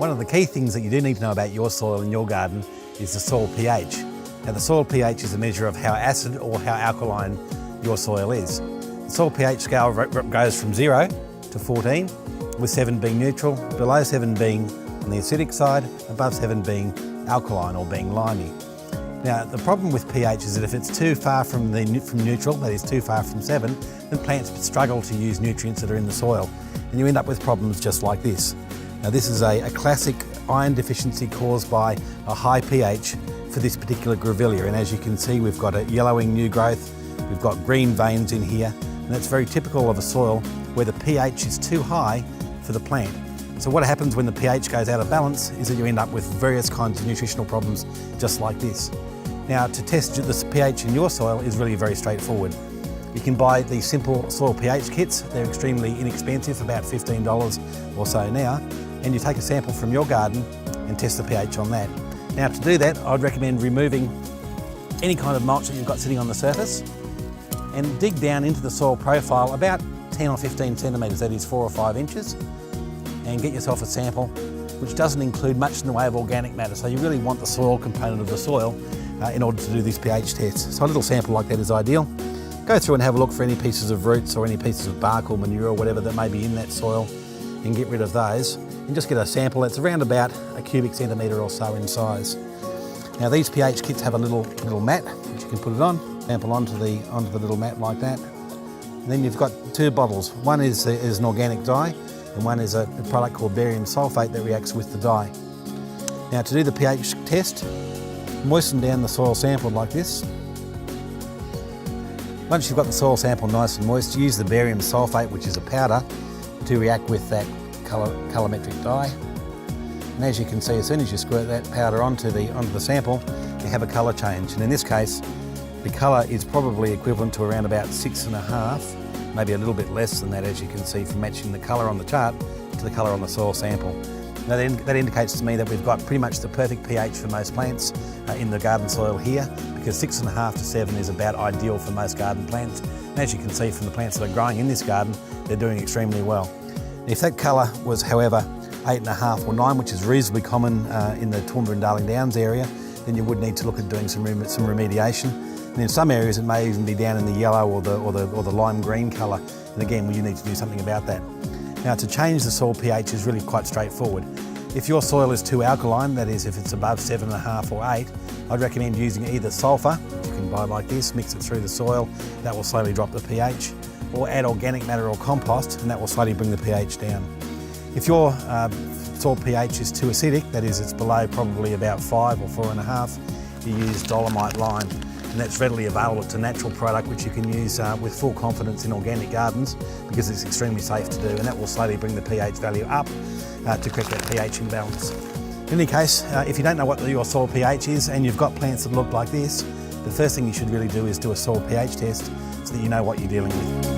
One of the key things that you do need to know about your soil in your garden is the soil pH. Now the soil pH is a measure of how acid or how alkaline your soil is. The soil pH scale goes from 0 to 14, with 7 being neutral, below 7 being on the acidic side, above 7 being alkaline or being limey. Now the problem with pH is that if it's too far from neutral, that is too far from 7, then plants struggle to use nutrients that are in the soil, and you end up with problems just like this. Now this is a classic iron deficiency caused by a high pH for this particular grevillea, and as you can see we've got a yellowing new growth, we've got green veins in here, and that's very typical of a soil where the pH is too high for the plant. So what happens when the pH goes out of balance is that you end up with various kinds of nutritional problems just like this. Now to test the pH in your soil is really very straightforward. You can buy these simple soil pH kits. They're extremely inexpensive, about $15 or so now, and you take a sample from your garden and test the pH on that. Now to do that, I'd recommend removing any kind of mulch that you've got sitting on the surface and dig down into the soil profile about 10 or 15 centimetres, that is 4 or 5 inches, and get yourself a sample which doesn't include much in the way of organic matter. So you really want the soil component of the soil in order to do this pH test. So a little sample like that is ideal. Go through and have a look for any pieces of roots or any pieces of bark or manure or whatever that may be in that soil and get rid of those. And just get a sample that's around about a cubic centimetre or so in size. Now these pH kits have a little mat which you can put it on, sample onto the little mat like that. And then you've got 2 bottles. One is an organic dye and one is a product called barium sulfate that reacts with the dye. Now to do the pH test, moisten down the soil sample like this. Once you've got the soil sample nice and moist, use the barium sulfate, which is a powder, to react with that colorimetric dye. And as you can see, as soon as you squirt that powder onto the sample, you have a colour change. And in this case, the colour is probably equivalent to around about 6.5, maybe a little bit less than that, as you can see from matching the colour on the chart to the colour on the soil sample. Now that indicates to me that we've got pretty much the perfect pH for most plants in the garden soil here, because 6.5 to 7 is about ideal for most garden plants. And as you can see from the plants that are growing in this garden, they're doing extremely well. If that colour was, however, 8.5 or 9, which is reasonably common in the Toowoomba and Darling Downs area, then you would need to look at doing some remediation. And in some areas it may even be down in the yellow or the lime green colour, and again you need to do something about that. Now to change the soil pH is really quite straightforward. If your soil is too alkaline, that is if it's above 7.5 or 8, I'd recommend using either sulphur, which you can buy like this, mix it through the soil, that will slowly drop the pH, or add organic matter or compost, and that will slowly bring the pH down. If your soil pH is too acidic, that is it's below probably about 5 or 4.5, you use dolomite lime, and that's readily available. It's a natural product which you can use with full confidence in organic gardens because it's extremely safe to do, and that will slowly bring the pH value up to correct that pH imbalance. In any case, if you don't know what your soil pH is and you've got plants that look like this, the first thing you should really do is do a soil pH test so that you know what you're dealing with.